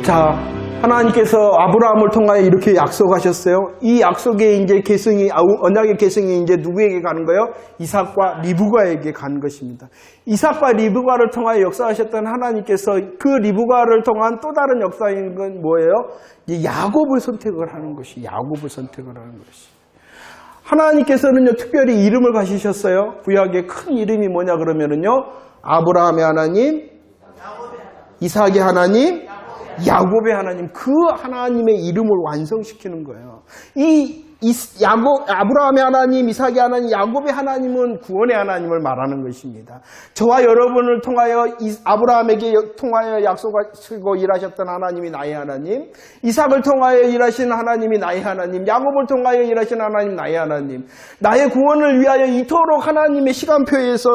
자, 하나님께서 아브라함을 통하여 이렇게 약속하셨어요. 이 약속의 이제 계승이, 언약의 계승이 이제 누구에게 가는 거예요? 이삭과 리브가에게 가는 것입니다. 이삭과 리브가를 통하여 역사하셨던 하나님께서 그 리브가를 통한 또 다른 역사인 건 뭐예요? 이 야곱을 선택을 하는 것이, 야곱을 선택을 하는 것이. 하나님께서는요, 특별히 이름을 가지셨어요. 구약의 큰 이름이 뭐냐 그러면은요, 아브라함의 하나님, 이삭의 하나님, 야곱의 하나님, 그 하나님의 이름을 완성시키는 거예요. 아브라함의 하나님, 이삭의 하나님, 야곱의 하나님은 구원의 하나님을 말하는 것입니다. 저와 여러분을 통하여 아브라함에게 통하여 약속하시고 일하셨던 하나님이 나의 하나님, 이삭을 통하여 일하신 하나님이 나의 하나님, 야곱을 통하여 일하신 하나님 나의 하나님, 나의 구원을 위하여 이토록 하나님의 시간표에서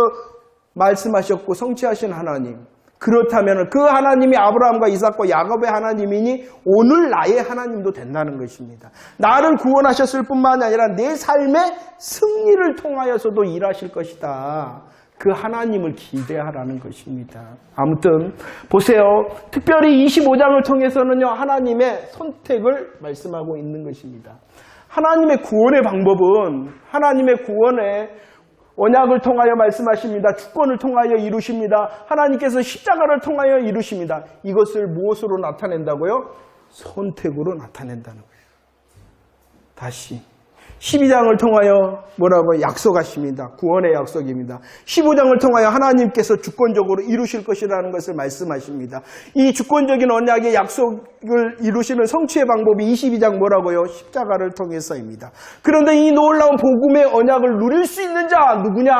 말씀하셨고 성취하신 하나님. 그렇다면 그 하나님이 아브라함과 이삭과 야곱의 하나님이니 오늘 나의 하나님도 된다는 것입니다. 나를 구원하셨을 뿐만 아니라 내 삶의 승리를 통하여서도 일하실 것이다. 그 하나님을 기대하라는 것입니다. 아무튼 보세요. 특별히 25장을 통해서는요, 하나님의 선택을 말씀하고 있는 것입니다. 하나님의 구원의 방법은 하나님의 구원의 언약을 통하여 말씀하십니다. 주권을 통하여 이루십니다. 하나님께서 십자가를 통하여 이루십니다. 이것을 무엇으로 나타낸다고요? 선택으로 나타낸다는 거예요. 다시 12장을 통하여 뭐라고 약속하십니다. 구원의 약속입니다. 15장을 통하여 하나님께서 주권적으로 이루실 것이라는 것을 말씀하십니다. 이 주권적인 언약의 약속을 이루시는 성취의 방법이 22장 뭐라고요? 십자가를 통해서입니다. 그런데 이 놀라운 복음의 언약을 누릴 수 있는 자 누구냐?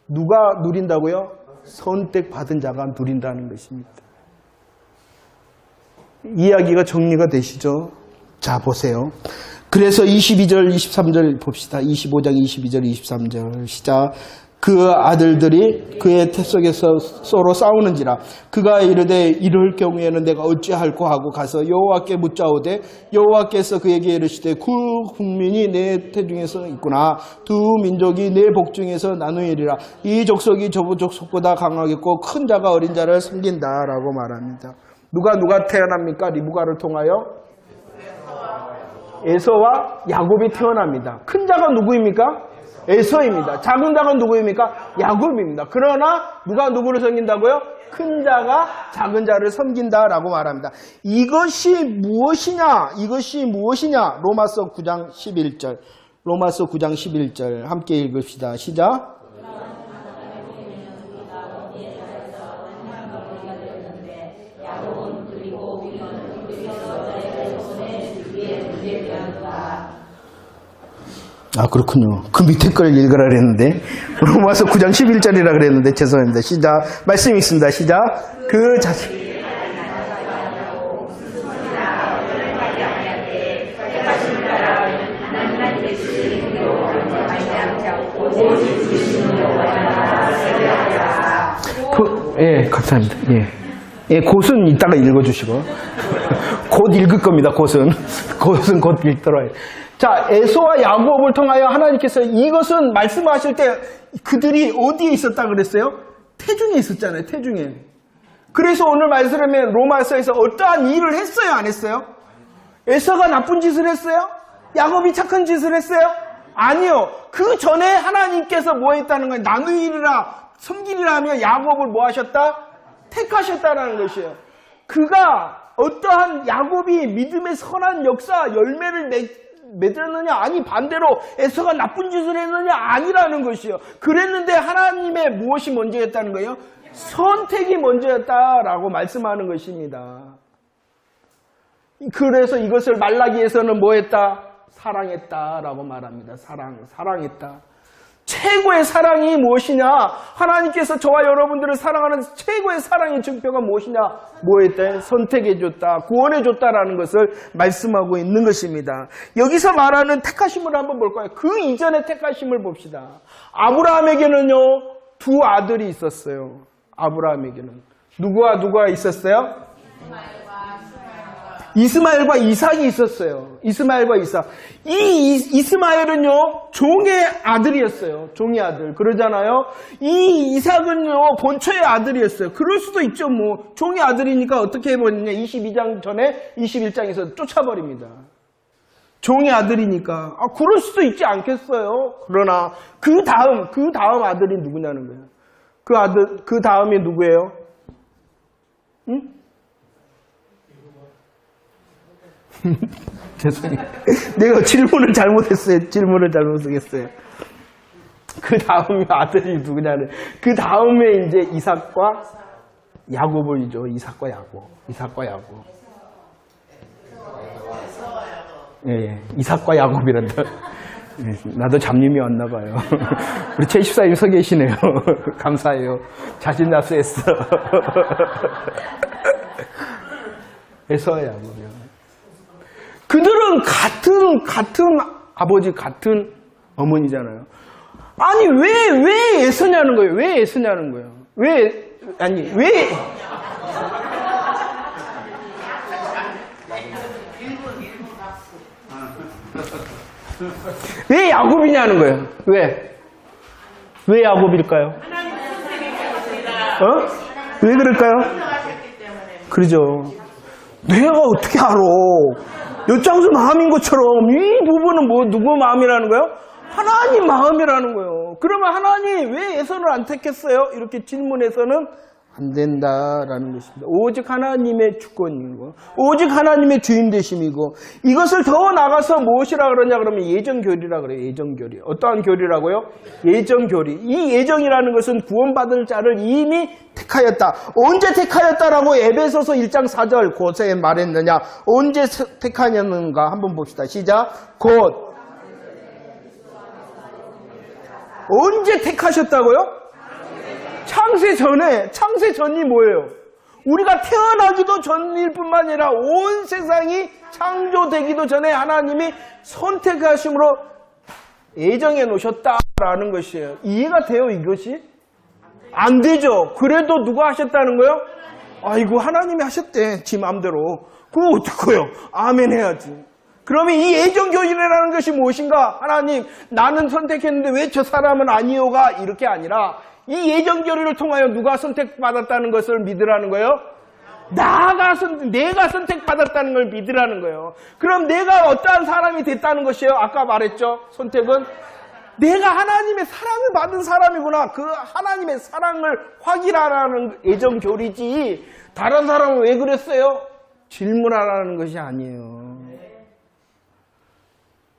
누가 누린다고요? 선택받은 자가 누린다는 것입니다. 이야기가 정리가 되시죠? 자, 보세요. 그래서 22절, 23절 봅시다. 25장 22절, 23절 시작. 그 아들들이 그의 태 속에서 서로 싸우는지라. 그가 이르되 이럴 경우에는 내가 어찌할꼬 하고 가서 여호와께 묻자오되 여호와께서 그에게 이르시되 그 국민이 내 태중에서 있구나. 두 민족이 내 복중에서 나누이리라. 이 족속이 저 족속보다 강하겠고 큰 자가 어린 자를 섬긴다라고 말합니다. 누가 태어납니까? 리브가를 통하여? 에서와 야곱이 태어납니다. 큰 자가 누구입니까? 에서입니다. 작은 자가 누구입니까? 야곱입니다. 그러나 누가 누구를 섬긴다고요? 큰 자가 작은 자를 섬긴다라고 말합니다. 이것이 무엇이냐? 로마서 9장 11절. 로마서 9장 11절 함께 읽읍시다. 시작. 아, 그렇군요. 그 밑에 걸 읽으라 그랬는데 로마서 9장 11절이라 그랬는데 죄송합니다. 시작. 말씀이 있습니다. 시작. 그 자식 예, 감사합니다. 예, 곧은 이따가 읽어주시고 곧 읽을 겁니다. 곧은 곧 읽더라고요. 자, 에서와 야곱을 통하여 하나님께서 이것은 말씀하실 때 그들이 어디에 있었다 그랬어요? 태중에 있었잖아요. 태중에. 그래서 오늘 말씀하면 로마서에서 어떠한 일을 했어요? 안 했어요? 에서가 나쁜 짓을 했어요? 야곱이 착한 짓을 했어요? 아니요. 그 전에 하나님께서 뭐 했다는 거예요? 나누이리라 섬기리라 하며 야곱을 뭐 하셨다? 택하셨다라는 것이에요. 그가 어떠한 야곱이 믿음의 선한 역사 열매를 맺었느냐? 아니, 반대로 에서가 나쁜 짓을 했느냐? 아니라는 것이요. 그랬는데 하나님의 무엇이 먼저였다는 거예요? 선택이 먼저였다라고 말씀하는 것입니다. 그래서 이것을 말라기에서는 뭐 했다? 사랑했다라고 말합니다. 사랑했다. 최고의 사랑이 무엇이냐? 하나님께서 저와 여러분들을 사랑하는 최고의 사랑의 증표가 무엇이냐? 뭐 했다? 선택해줬다, 구원해줬다라는 것을 말씀하고 있는 것입니다. 여기서 말하는 택하심을 한번 볼까요? 그 이전의 택하심을 봅시다. 아브라함에게는요, 두 아들이 있었어요. 아브라함에게는. 누구와 누가 있었어요? 이스마엘과 이삭이 있었어요. 이스마엘과 이삭. 이스마엘은요, 종의 아들이었어요. 종의 아들. 그러잖아요. 이 이삭은요, 본처의 아들이었어요. 그럴 수도 있죠, 뭐. 종의 아들이니까 어떻게 해버리냐. 22장 전에 21장에서 쫓아버립니다. 종의 아들이니까. 그럴 수도 있지 않겠어요. 그러나, 그 다음 아들이 누구냐는 거예요. 그 다음이 누구예요? 응? 죄송해요. 내가 질문을 잘못했어요. 그 다음에 아들이 누구냐는. 그 다음에 이제 이삭과 야곱이죠. 이삭과 야곱. 예, 이삭과 야곱이란다. 나도 잡님이 왔나 봐요. 우리 제14님 서 계시네요. 감사해요. 자진 납세했어. 에서와 야곱이요. 그들은 같은 아버지, 같은 어머니잖아요. 아니, 왜 에서냐는 거예요. 왜 야곱이냐는 거예요. 왜 야곱일까요? 왜 그럴까요? 그러죠. 내가 어떻게 알아? 엿장수 마음인 것처럼 이 부분은 뭐 누구 마음이라는 거예요? 하나님 마음이라는 거예요. 그러면 하나님 왜 에서를 안 택했어요? 이렇게 질문해서는 안 된다라는 것입니다. 오직 하나님의 주권이고 오직 하나님의 주인 되심이고 이것을 더 나가서 무엇이라 그러냐 그러면 예정교리라 그래요. 예정교리. 어떠한 교리라고요? 예정교리. 이 예정이라는 것은 구원받을 자를 이미 택하였다. 언제 택하였다라고 에베소서 1장 4절 고세에 말했느냐. 언제 택하였는가 한번 봅시다. 시작. 곧. 언제 택하셨다고요? 창세 전이 뭐예요? 우리가 태어나기도 전일 뿐만 아니라 온 세상이 창조되기도 전에 하나님이 선택하심으로 예정해 놓으셨다라는 것이에요. 이해가 돼요, 이것이? 안 되죠. 그래도 누가 하셨다는 거예요? 아이고, 하나님이 하셨대, 지 마음대로. 그거 어떡해요? 아멘 해야지. 그러면 이 예정교리라는 것이 무엇인가? 하나님, 나는 선택했는데 왜 저 사람은 아니오가? 이렇게 아니라 이 예정교리를 통하여 누가 선택받았다는 것을 믿으라는 거예요? 내가 선택받았다는 걸 믿으라는 거예요. 그럼 내가 어떠한 사람이 됐다는 것이에요? 아까 말했죠? 선택은 내가 하나님의 사랑을 받은 사람이구나. 그 하나님의 사랑을 확인하라는 예정교리지 다른 사람은 왜 그랬어요? 질문하라는 것이 아니에요.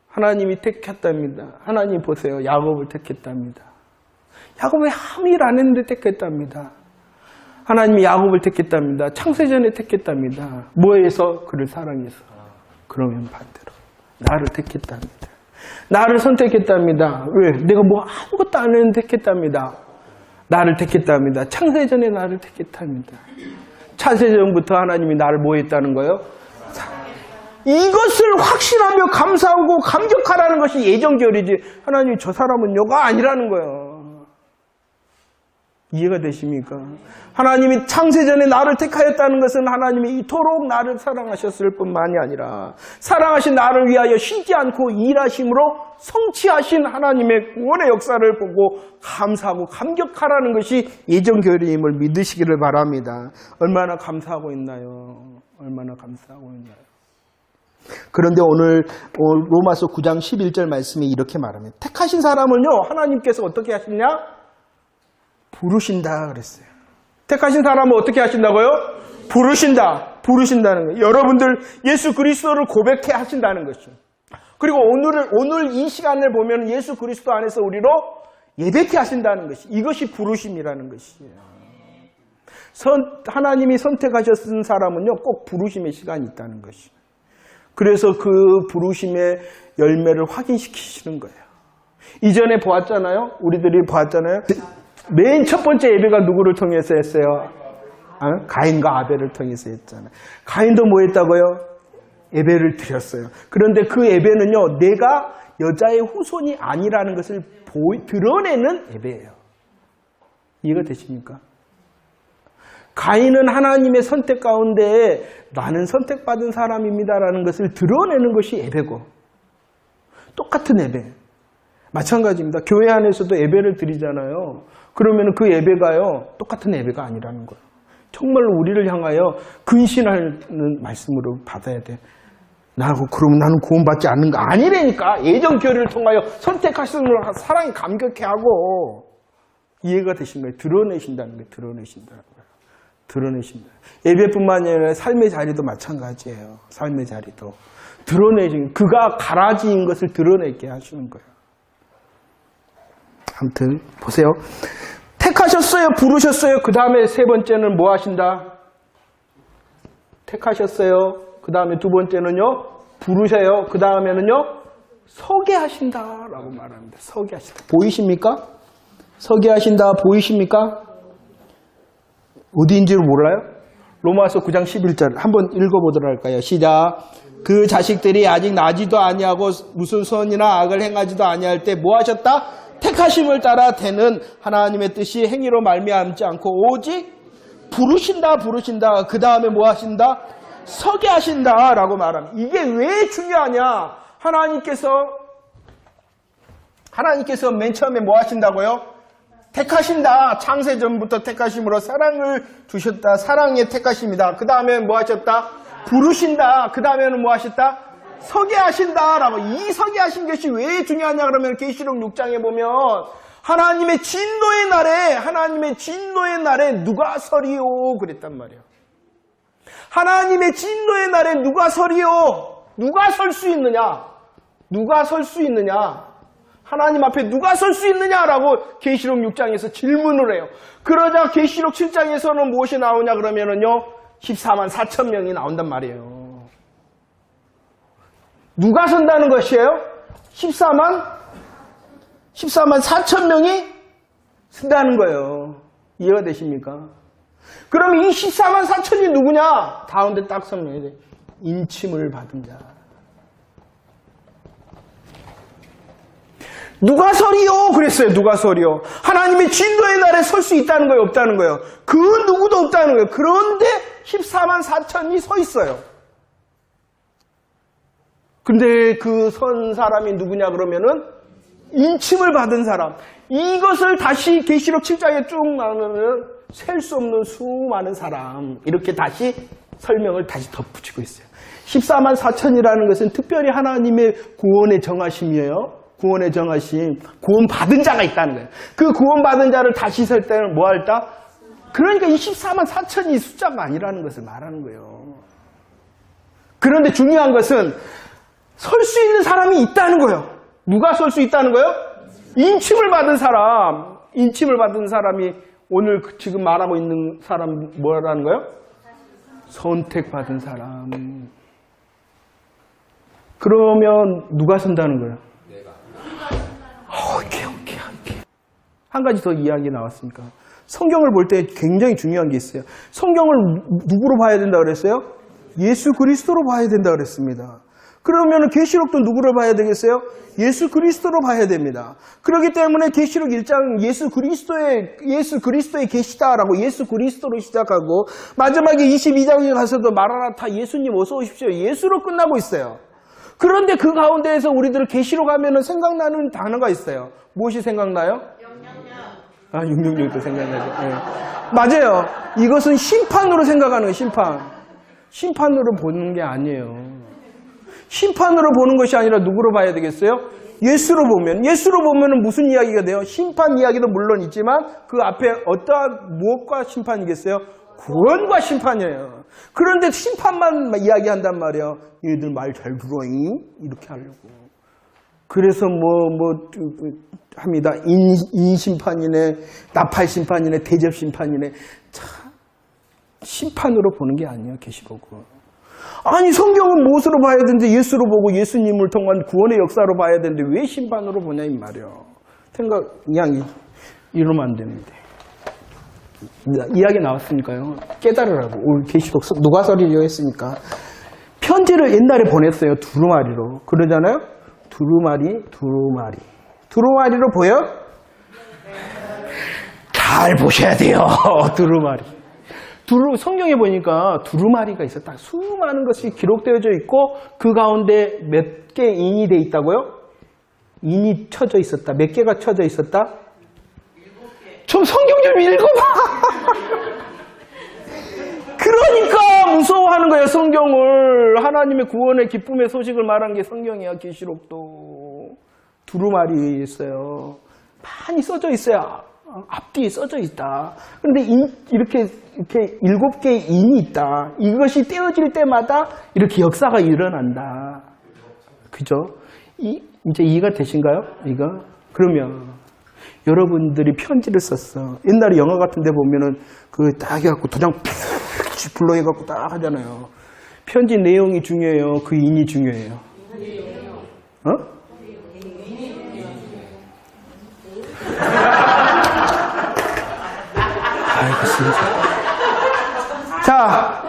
하나님이 택했답니다. 하나님 보세요. 야곱을 택했답니다. 야곱이 아무 일 안 했는데 택했답니다. 하나님이 야곱을 택했답니다. 창세전에 택했답니다. 뭐해서? 그를 사랑해서. 그러면 반대로 나를 택했답니다. 나를 선택했답니다. 왜? 내가 뭐 아무것도 안 했는데 택했답니다. 나를 택했답니다. 창세전에 나를 택했답니다. 창세전부터 하나님이 나를 뭐 했다는 거예요? 이것을 확신하며 감사하고 감격하라는 것이 예정교리지. 하나님 저 사람은요가 아니라는 거예요. 이해가 되십니까? 하나님이 창세전에 나를 택하였다는 것은 하나님이 이토록 나를 사랑하셨을 뿐만이 아니라 사랑하신 나를 위하여 쉬지 않고 일하심으로 성취하신 하나님의 구원의 역사를 보고 감사하고 감격하라는 것이 예정교리임을 믿으시기를 바랍니다. 얼마나 감사하고 있나요? 얼마나 감사하고 있나요? 그런데 오늘 로마서 9장 11절 말씀이 이렇게 말합니다. 택하신 사람은요 하나님께서 어떻게 하시냐? 부르신다 그랬어요. 택하신 사람은 어떻게 하신다고요? 부르신다는 거예요. 여러분들 예수 그리스도를 고백해 하신다는 것이죠. 그리고 오늘 이 시간을 보면 예수 그리스도 안에서 우리로 예배케 하신다는 것이 이것이 부르심이라는 것이에요. 하나님이 선택하셨은 사람은요 꼭 부르심의 시간이 있다는 것이에요. 그래서 그 부르심의 열매를 확인시키시는 거예요. 이전에 보았잖아요. 우리들이 보았잖아요. 맨 첫 번째 예배가 누구를 통해서 했어요? 가인과 아벨을 통해서 했잖아요. 가인도 뭐 했다고요? 예배를 드렸어요. 그런데 그 예배는요, 내가 여자의 후손이 아니라는 것을 드러내는 예배예요. 이해가 되십니까? 가인은 하나님의 선택 가운데 나는 선택받은 사람입니다라는 것을 드러내는 것이 예배고, 똑같은 예배. 마찬가지입니다. 교회 안에서도 예배를 드리잖아요. 그러면 그 예배가요, 똑같은 예배가 아니라는 거예요. 정말로 우리를 향하여 근신하는 말씀으로 받아야 돼. 그러면 나는 구원받지 않는 거 아니라니까. 예정 교회를 통하여 선택하시는 사랑이 감격해하고, 이해가 되신 거예요. 드러내신다는 거예요. 드러내신다는 거예요. 드러내신다. 예배뿐만 아니라 삶의 자리도 마찬가지예요. 삶의 자리도. 드러내신, 그가 가라지인 것을 드러내게 하시는 거예요. 아무튼, 보세요. 택하셨어요. 부르셨어요. 그 다음에 세 번째는 뭐 하신다? 택하셨어요. 그 다음에 두 번째는요, 부르셔요. 그 다음에는요, 서게 하신다라고 말합니다. 서게 하신다. 보이십니까? 서게 하신다. 보이십니까? 어디인지를 몰라요? 로마서 9장 11절 한번 읽어보도록 할까요? 시작. 그 자식들이 아직 나지도 아니하고 무슨 선이나 악을 행하지도 아니할 때 뭐 하셨다? 택하심을 따라 되는 하나님의 뜻이 행위로 말미암지 않고 오직 부르신다. 그 다음에 뭐 하신다? 서게 하신다라고 말합니다. 이게 왜 중요하냐? 하나님께서 맨 처음에 뭐 하신다고요? 택하신다. 창세전부터 택하심으로 사랑을 두셨다. 사랑의 택하심이다. 그 다음에 뭐 하셨다? 부르신다. 그 다음에는 뭐 하셨다? 서게 하신다라고. 이 서게 하신 것이 왜 중요하냐 그러면 계시록 6장에 보면 하나님의 진노의 날에 누가 서리오 그랬단 말이에요. 하나님의 진노의 날에 누가 서리오? 누가 설 수 있느냐? 누가 설 수 있느냐? 하나님 앞에 누가 설 수 있느냐라고 계시록 6장에서 질문을 해요. 그러자 계시록 7장에서는 무엇이 나오냐 그러면은요, 14만 4천 명이 나온단 말이에요. 누가 선다는 것이에요? 14만 4천 명이 쓴다는 거예요. 이해가 되십니까? 그럼 이 14만 4천이 누구냐? 가운데 딱 설명해야 돼. 인침을 받은 자. 누가 서리요? 그랬어요. 누가 서리요? 하나님의 진노의 날에 설 수 있다는 거예요? 없다는 거예요? 그 누구도 없다는 거예요. 그런데 14만 4천이 서 있어요. 근데 그 선 사람이 누구냐 그러면은 인침을 받은 사람. 이것을 다시 계시록 7장에 쭉 나오면은 셀 수 없는 수많은 사람. 이렇게 다시 설명을 다시 덧붙이고 있어요. 14만 4천이라는 것은 특별히 하나님의 구원의 정하심이에요. 구원의 정하심. 구원받은 자가 있다는 거예요. 그 구원받은 자를 다시 셀 때는 뭐 할까? 그러니까 이 14만 4천이 숫자가 아니라는 것을 말하는 거예요. 그런데 중요한 것은 설 수 있는 사람이 있다는 거예요. 누가 설 수 있다는 거예요? 인침을 받은 사람. 인침을 받은 사람이 오늘 지금 말하고 있는 사람 뭐라는 거예요? 선택받은 사람. 그러면 누가 선다는 거예요? 오케이. 한 가지 더 이야기 나왔습니까? 성경을 볼 때 굉장히 중요한 게 있어요. 성경을 누구로 봐야 된다 그랬어요? 예수 그리스도로 봐야 된다 그랬습니다. 그러면 계시록도 누구로 봐야 되겠어요? 예수 그리스도로 봐야 됩니다. 그렇기 때문에 계시록 1장 예수 그리스도의 계시다라고 예수 그리스도로 시작하고 마지막에 22장에 가서도 마라나타 예수님 어서 오십시오. 예수로 끝나고 있어요. 그런데 그 가운데에서 우리들 계시록 하면은 생각나는 단어가 있어요. 무엇이 생각나요? 666도 생각나죠. 네. 맞아요. 이것은 심판으로 생각하는 거예요. 심판으로 보는 게 아니에요. 심판으로 보는 것이 아니라 누구로 봐야 되겠어요? 예수로 보면 무슨 이야기가 돼요? 심판 이야기도 물론 있지만 그 앞에 어떠한 무엇과 심판이겠어요? 구원과 심판이에요. 그런데 심판만 이야기한단 말이에요. 얘들 말 잘 들어잉? 이렇게 하려고. 그래서 합니다. 인심판이네, 나팔심판이네, 대접심판이네. 참, 심판으로 보는 게 아니에요, 계시록은. 아니, 성경은 무엇으로 봐야 되는데 예수로 보고 예수님을 통한 구원의 역사로 봐야 되는데 왜 심판으로 보냐, 이 말이에요. 그냥 이러면 안 되는데. 이야기 나왔으니까요. 깨달으라고. 오늘 계시록 누가 서리려 했으니까. 편지를 옛날에 보냈어요. 두루마리로. 그러잖아요? 두루마리로 보여? 잘 보셔야 돼요. 두루마리. 성경에 보니까 두루마리가 있었다. 수많은 것이 기록되어져 있고 그 가운데 몇 개 인이 돼 있다고요? 인이 쳐져 있었다. 몇 개가 쳐져 있었다? 7개. 좀 성경 좀 읽어봐. 그러니까 무서워하는 거예요, 성경을. 하나님의 구원의 기쁨의 소식을 말한 게 성경이야, 계시록도. 두루마리 있어요. 많이 써져 있어요. 앞뒤에 써져 있다. 그런데 이렇게 7개의 인이 있다. 이것이 떼어질 때마다 이렇게 역사가 일어난다. 그죠? 이제 이해가 되신가요? 이거? 그러면 여러분들이 편지를 썼어. 옛날에 영화 같은 데 보면은 그 딱 해갖고 도장 불러 해갖고 딱 하잖아요. 편지 내용이 중요해요? 그 인이 중요해요? 어? 알겠습니다. 자,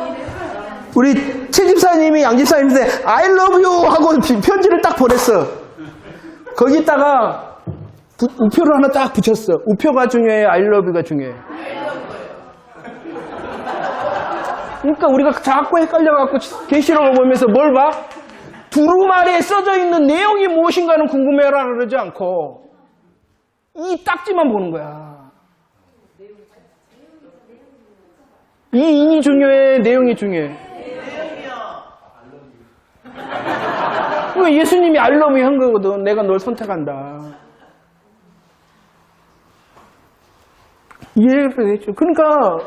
우리 최 집사님이 양 집사님한테 I love you 하고 편지를 딱 보냈어. 거기다가 우표를 하나 딱 붙였어. 우표가 중요해? I love you가 중요해? 그러니까 우리가 자꾸 헷갈려갖고 계시록을 보면서 뭘 봐? 두루마리에 써져 있는 내용이 무엇인가는 궁금해라 그러지 않고 이 딱지만 보는 거야. 이 인이 중요해? 내용이 중요해? 내용이요. 예수님이 알럼이 한 거거든. 내가 널 선택한다. 이해가 되죠? 그러니까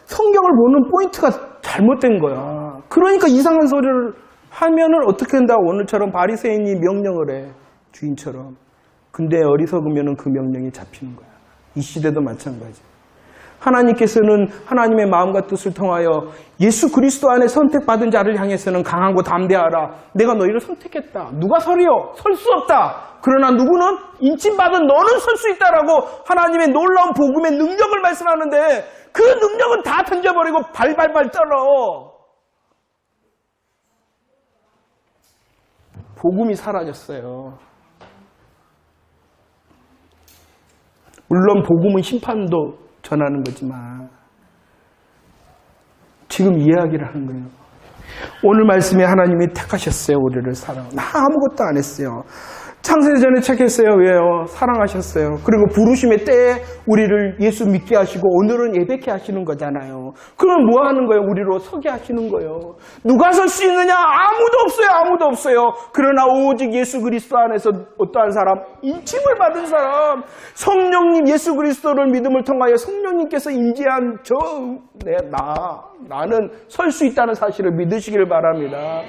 성경을 보는 포인트가 잘못된 거야. 그러니까 이상한 소리를 하면은 어떻게 한다? 오늘처럼 바리새인이 명령을 해. 주인처럼. 근데 어리석으면은 그 명령이 잡히는 거야. 이 시대도 마찬가지. 하나님께서는 하나님의 마음과 뜻을 통하여 예수 그리스도 안에 선택받은 자를 향해서는 강하고 담대하라. 내가 너희를 선택했다. 누가 서리요? 설 수 없다. 그러나 누구는 인침받은 너는 설 수 있다라고 하나님의 놀라운 복음의 능력을 말씀하는데 그 능력은 다 던져버리고 발발발 떨어. 복음이 사라졌어요. 물론 복음은 심판도 전하는 거지만 지금 이야기를 하는 거예요. 오늘 말씀에 하나님이 택하셨어요. 우리를 사랑. 나 아무것도 안 했어요. 창세전에 책했어요. 왜요? 사랑하셨어요. 그리고 부르심의 때에 우리를 예수 믿게 하시고 오늘은 예배케 하시는 거잖아요. 그러면 뭐 하는 거예요? 우리로 서게 하시는 거예요. 누가 설 수 있느냐? 아무도 없어요. 아무도 없어요. 그러나 오직 예수 그리스도 안에서 어떠한 사람? 인침을 받은 사람. 성령님 예수 그리스도를 믿음을 통하여 성령님께서 임재한 나는 설 수 있다는 사실을 믿으시길 바랍니다.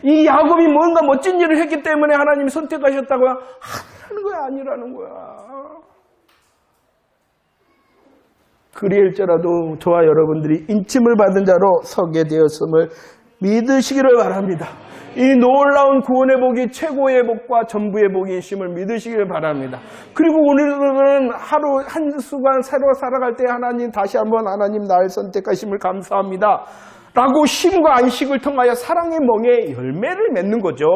이 야곱이 뭔가 멋진 일을 했기 때문에 하나님이 선택하셨다고요? 하는 거야? 아니라는 거야. 그리할지라도 저와 여러분들이 인침을 받은 자로 서게 되었음을 믿으시기를 바랍니다. 이 놀라운 구원의 복이 최고의 복과 전부의 복이심을 믿으시길 바랍니다. 그리고 오늘은 하루 한 수간 새로 살아갈 때 하나님 다시 한번 하나님 나를 선택하심을 감사합니다. 라고 쉼과 안식을 통하여 사랑의 멍에 열매를 맺는 거죠.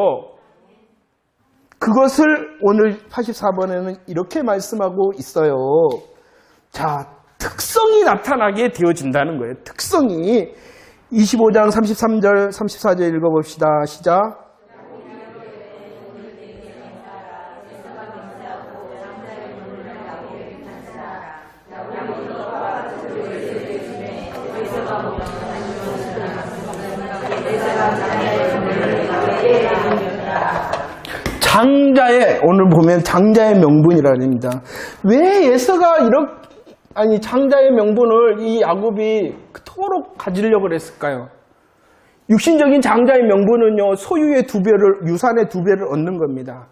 그것을 오늘 84번에는 이렇게 말씀하고 있어요. 자, 특성이 나타나게 되어진다는 거예요. 특성이. 25장 33절, 34절 읽어봅시다. 시작. 장자의, 오늘 보면 장자의 명분이라 합니다. 왜 에서가 장자의 명분을 이 야곱이 그토록 가지려고 했을까요? 육신적인 장자의 명분은요, 소유의 2배를, 유산의 2배를 얻는 겁니다.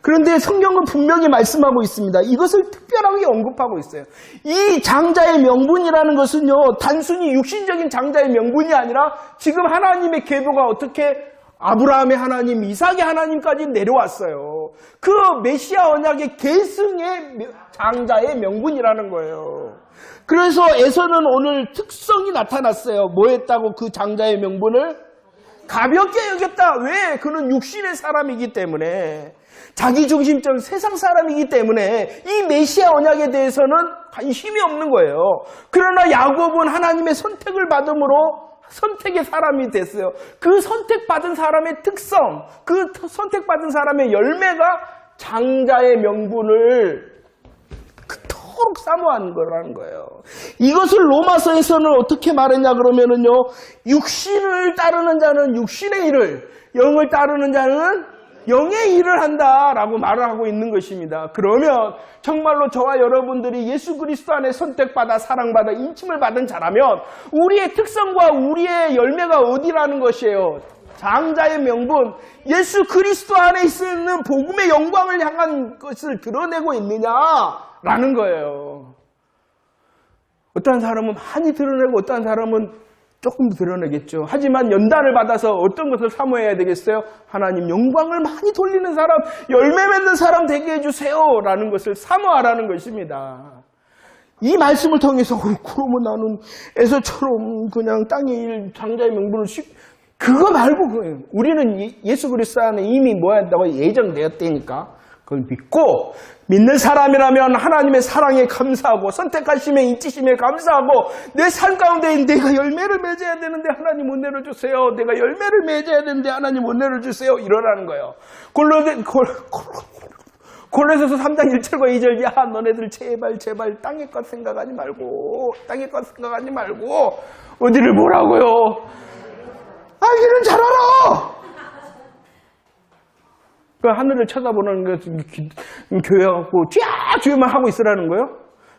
그런데 성경은 분명히 말씀하고 있습니다. 이것을 특별하게 언급하고 있어요. 이 장자의 명분이라는 것은요, 단순히 육신적인 장자의 명분이 아니라 지금 하나님의 계보가 어떻게 아브라함의 하나님, 이삭의 하나님까지 내려왔어요. 그 메시아 언약의 계승의 장자의 명분이라는 거예요. 그래서 에서는 오늘 특성이 나타났어요. 뭐 했다고 그 장자의 명분을? 가볍게 여겼다. 왜? 그는 육신의 사람이기 때문에, 자기중심적 세상 사람이기 때문에 이 메시아 언약에 대해서는 관심이 없는 거예요. 그러나 야곱은 하나님의 선택을 받음으로 선택의 사람이 됐어요. 그 선택받은 사람의 특성, 그 선택받은 사람의 열매가 장자의 명분을 그토록 사모하는 거라는 거예요. 이것을 로마서에서는 어떻게 말했냐 그러면은요, 육신을 따르는 자는 육신의 일을, 영을 따르는 자는 영의 일을 한다라고 말을 하고 있는 것입니다. 그러면 정말로 저와 여러분들이 예수 그리스도 안에 선택받아 사랑받아 인침을 받은 자라면 우리의 특성과 우리의 열매가 어디라는 것이에요? 장자의 명분, 예수 그리스도 안에 있는 복음의 영광을 향한 것을 드러내고 있느냐라는 거예요. 어떠한 사람은 많이 드러내고 어떠한 사람은 조금 드러내겠죠. 하지만 연단을 받아서 어떤 것을 사모해야 되겠어요? 하나님 영광을 많이 돌리는 사람, 열매 맺는 사람 되게 해주세요 라는 것을 사모하라는 것입니다. 이 말씀을 통해서 그러면 나는 에서처럼 그냥 땅의 일, 장자의 명분을 그거 말고 우리는 예수 그리스도 안에 이미 뭐 한다고 예정되었다니까 그걸 믿고 믿는 사람이라면 하나님의 사랑에 감사하고 선택하심에 인치심에 감사하고 내 삶 가운데 내가 열매를 맺어야 되는데 하나님 은혜를 주세요. 내가 열매를 맺어야 되는데 하나님 은혜를 주세요. 이러라는 거예요. 골로새서 3장 1절과 2절 야 너네들 제발 땅의 것 생각하지 말고 어디를 보라고요. 알기는 잘 알아. 그 하늘을 쳐다보는 거 교회 갖고 쥐만 하고 있으라는 거예요.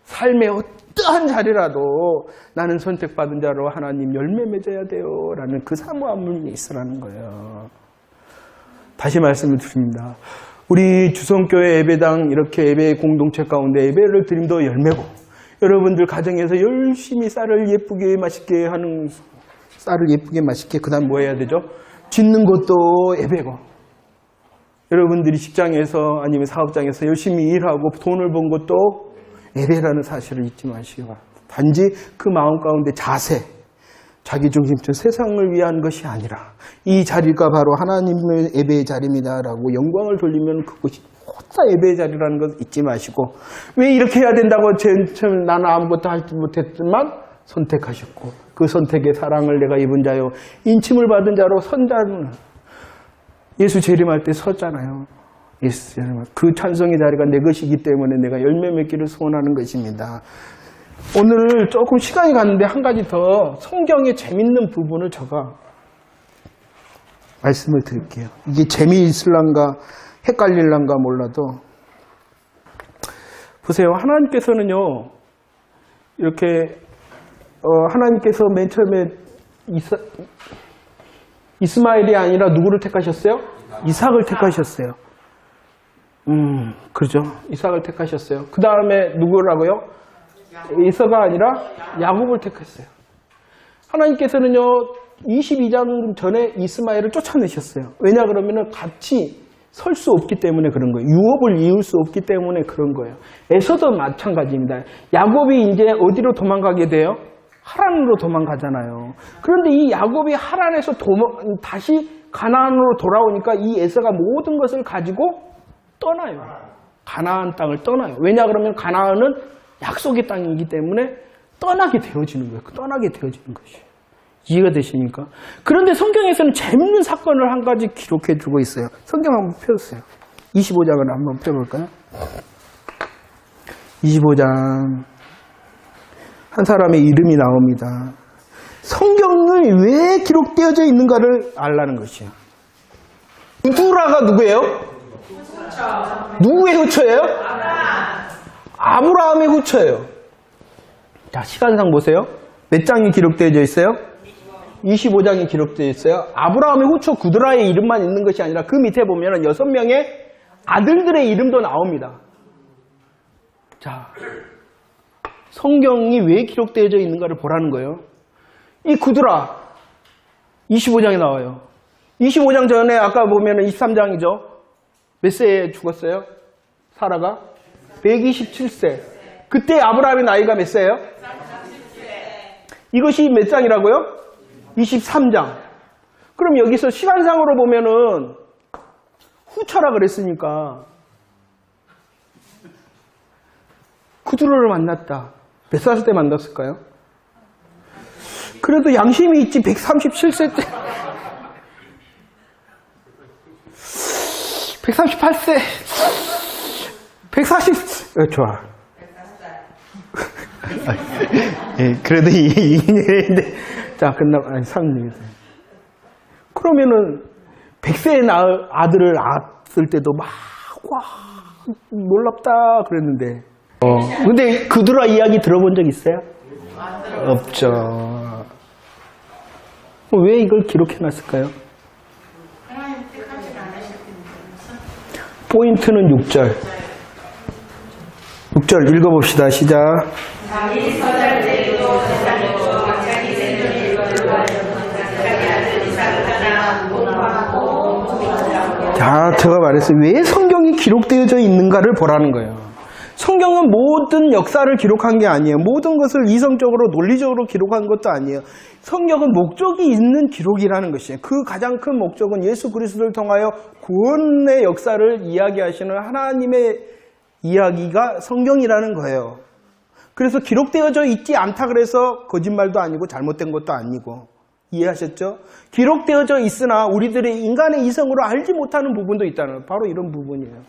삶의 어떠한 자리라도 나는 선택받은 자로 하나님 열매 맺어야 돼요 라는 그 사모함이 있으라는 거예요. 다시 말씀을 드립니다. 우리 주성교회 예배당 이렇게 예배 공동체 가운데 예배를 드림도 열매고 여러분들 가정에서 열심히 쌀을 예쁘게 맛있게 하는 쌀을 예쁘게 맛있게 그 다음 뭐 해야 되죠? 짓는 것도 예배고 여러분들이 직장에서 아니면 사업장에서 열심히 일하고 돈을 번 것도 예배라는 사실을 잊지 마시고 단지 그 마음 가운데 자세, 자기중심적 세상을 위한 것이 아니라 이 자리가 바로 하나님의 예배의 자리입니다라고 영광을 돌리면 그것이 모두 예배의 자리라는 것을 잊지 마시고 왜 이렇게 해야 된다고 나는 아무것도 하지 못했지만 선택하셨고 그 선택의 사랑을 내가 입은 자요 인침을 받은 자로 선자는 예수 재림할 때 섰잖아요. 예수 재림할 그 찬송의 자리가 내 것이기 때문에 내가 열매 맺기를 소원하는 것입니다. 오늘 조금 시간이 갔는데 한 가지 더 성경의 재밌는 부분을 제가 말씀을 드릴게요. 이게 재미있을란가 헷갈릴란가 몰라도 보세요. 하나님께서는요 이렇게 하나님께서 맨 처음에 이스마엘이 아니라 누구를 택하셨어요? 이삭을 택하셨어요. 그렇죠. 이삭을 택하셨어요. 그 다음에 누구라고요? 에서가 아니라 야곱을 택했어요. 하나님께서는요 22장 전에 이스마엘을 쫓아내셨어요. 왜냐 그러면은 같이 설 수 없기 때문에 그런 거예요. 유업을 이을 수 없기 때문에 그런 거예요. 에서도 마찬가지입니다. 야곱이 이제 어디로 도망가게 돼요? 하란으로 도망가잖아요. 그런데 이 야곱이 하란에서 다시 가나안으로 돌아오니까 이 에서가 모든 것을 가지고 떠나요. 가나안 땅을 떠나요. 왜냐 그러면 가나안은 약속의 땅이기 때문에 떠나게 되어지는 거예요. 떠나게 되어지는 것이에요. 이해가 되십니까? 그런데 성경에서는 재밌는 사건을 한 가지 기록해 주고 있어요. 성경 한번 펴주세요. 25장을 한번 펴볼까요? 25장 한 사람의 이름이 나옵니다. 성경이 왜 기록되어져 있는가를 알라는 것이에요. 후라가 누구예요? 누구의 후처예요? 아브라함의 후처예요. 자, 시간상 보세요. 몇 장이 기록되어져 있어요? 25장이 기록되어 있어요. 아브라함의 후처 구드라의 이름만 있는 것이 아니라 그 밑에 보면 6명의 아들들의 이름도 나옵니다. 자, 성경이 왜 기록되어져 있는가를 보라는 거예요. 이 구드라 25장에 나와요. 25장 전에 아까 보면 23장이죠. 몇 세에 죽었어요? 사라가? 127세. 그때 아브라함의 나이가 몇 세예요? 37세. 이것이 몇 장이라고요? 23장. 그럼 여기서 시간상으로 보면은 후처라 그랬으니까 그들을 만났다. 몇 살 때 만났을까요? 그래도 양심이 있지. 137세 때 138세 140 좋아. 예, 그래도 이인데 자 끝나고 3년. 그러면은 100세의 아들을 낳았을 때도 막 와 놀랍다 그랬는데 근데 그들아 이야기 들어본 적 있어요? 없죠. 왜 이걸 기록해놨을까요? 포인트는 6절. 6절 읽어봅시다. 시작. 자, 제가 말했어요. 왜 성경이 기록되어져 있는가를 보라는 거예요. 성경은 모든 역사를 기록한 게 아니에요. 모든 것을 이성적으로 논리적으로 기록한 것도 아니에요. 성경은 목적이 있는 기록이라는 것이에요. 그 가장 큰 목적은 예수 그리스도를 통하여 구원의 역사를 이야기하시는 하나님의 이야기가 성경이라는 거예요. 그래서 기록되어져 있지 않다 그래서 거짓말도 아니고 잘못된 것도 아니고. 이해하셨죠? 기록되어져 있으나 우리들의 인간의 이성으로 알지 못하는 부분도 있다는 거예요. 바로 이런 부분이에요.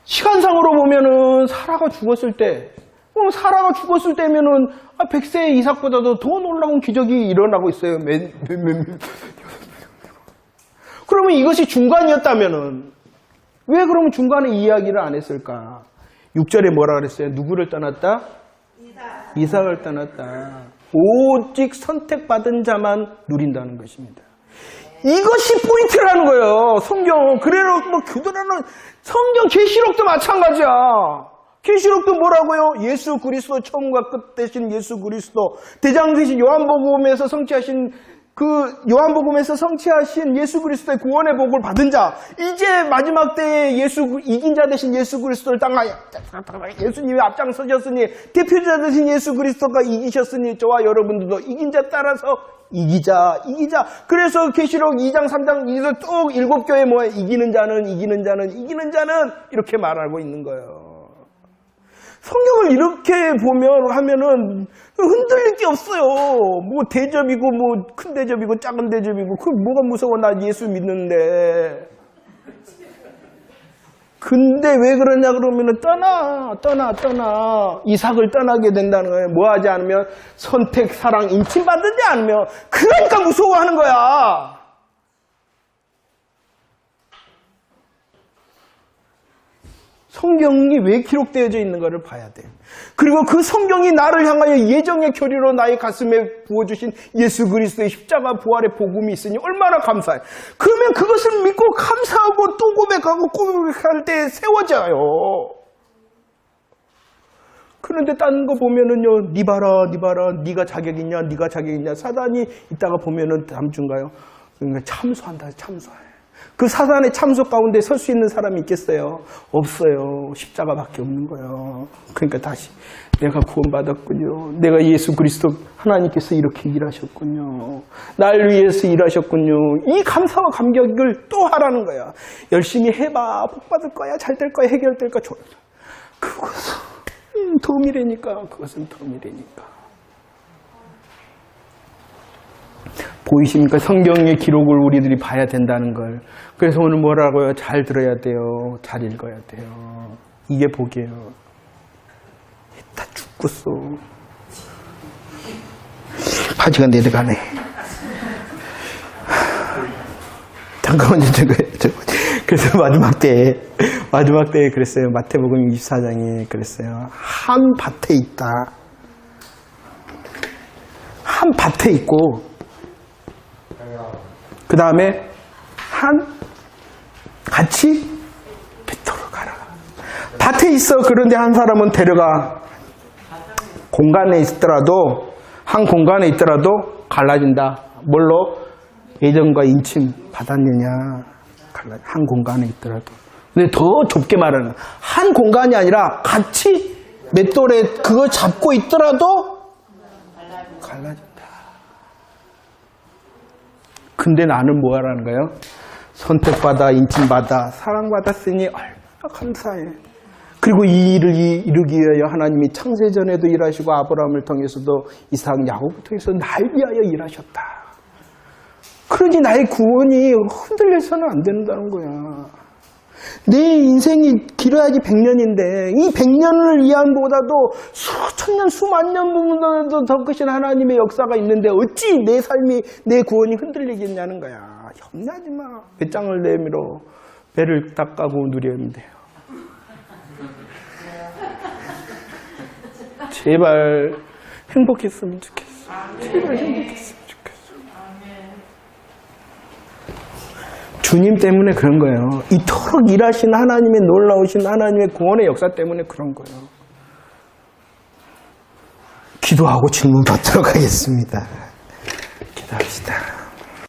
시간상으로 보면은 사라가 죽었을 때, 사라가 죽었을 때면은 100세의 이삭보다도 더 놀라운 기적이 일어나고 있어요. 그러면 이것이 중간이었다면은 왜 그러면 중간에 이야기를 안 했을까? 6절에 뭐라 그랬어요? 누구를 떠났다? 이삭을 떠났다. 오직 선택받은 자만 누린다는 것입니다. 이것이 포인트라는 거예요. 성경. 그래서 뭐 교도라는 성경 계시록도 마찬가지야. 계시록도 뭐라고요? 예수 그리스도 처음과 끝 되신 예수 그리스도 대장 되신 요한복음에서 성취하신 예수 그리스도의 구원의 복을 받은 자, 이제 마지막 때에 이긴 자 되신 예수 그리스도를 땅하여 예수님이 앞장서셨으니 대표자 되신 예수 그리스도가 이기셨으니 저와 여러분들도 이긴 자 따라서 이기자. 그래서 계시록 2장 3장 이기서 쭉 7교회 뭐예요? 이기는 자는 이렇게 말하고 있는 거예요. 성경을 이렇게 하면은 흔들릴 게 없어요. 뭐 대접이고 뭐 큰 대접이고 작은 대접이고 그 뭐가 무서워. 나 예수 믿는데. 근데 왜 그러냐 그러면은 떠나. 이삭을 떠나게 된다는 거예요. 뭐 하지 않으면 선택, 사랑, 인침받지 않으면 그러니까 무서워하는 거야. 성경이 왜 기록되어져 있는가를 봐야 돼요. 그리고 그 성경이 나를 향하여 예정의 교리로 나의 가슴에 부어주신 예수 그리스도의 십자가 부활의 복음이 있으니 얼마나 감사해. 그러면 그것을 믿고 감사하고 또 고백할 때 세워져요. 그런데 딴 거 보면은요, 니 봐라, 니가 자격 있냐, 사단이 이따가 보면은 다음 주인가요? 그러니까 참소한다. 그 사단의 참소 가운데 설 수 있는 사람이 있겠어요? 없어요. 십자가밖에 없는 거예요. 그러니까 다시 내가 구원받았군요. 내가 예수 그리스도 하나님께서 이렇게 일하셨군요. 날 위해서 일하셨군요. 이 감사와 감격을 또 하라는 거야. 열심히 해봐. 복 받을 거야. 잘 될 거야. 해결될 거야. 좋아. 그것은 도움이라니까. 보이십니까? 성경의 기록을 우리들이 봐야 된다는 걸. 그래서 오늘 뭐라고요? 잘 들어야 돼요. 잘 읽어야 돼요. 이게 복이에요. 다 죽겠어. 바지가 내려가네. 잠깐만요. 그래서 마지막 때에 그랬어요. 마태복음 24장에 그랬어요. 한 밭에 있다. 한 밭에 있고 그 다음에 같이 뱉도록 가라. 밭에 있어. 그런데 한 사람은 데려가. 한 공간에 있더라도 갈라진다. 뭘로? 예정과 인침 받았느냐. 한 공간에 있더라도. 근데 더 좁게 말하는, 한 공간이 아니라 같이 맷돌에 그걸 잡고 있더라도 갈라진다. 근데 나는 뭐 하라는 거예요? 선택받아, 인침받아, 사랑받았으니 얼마나 감사해. 그리고 이 일을 이루기 위하여 하나님이 창세전에도 일하시고 아브라함을 통해서도 이삭, 야곱을 통해서 날 위하여 일하셨다. 그러니 나의 구원이 흔들려서는 안 된다는 거야. 내 인생이 길어야지 100년인데 이 100년을 위함보다도 수천 년, 수만 년보다도 더 크신 하나님의 역사가 있는데 어찌 내 삶이, 내 구원이 흔들리겠냐는 거야. 염려하지 마. 배짱을 내밀어 배를 닦아고 누리면 돼요. 제발 행복했으면 좋겠어. 제발 행복했으면 좋겠어. 주님 때문에 그런 거예요. 이토록 일하신 하나님의 놀라우신 하나님의 구원의 역사 때문에 그런 거예요. 기도하고 질문 받도록 하겠습니다. 기도합시다.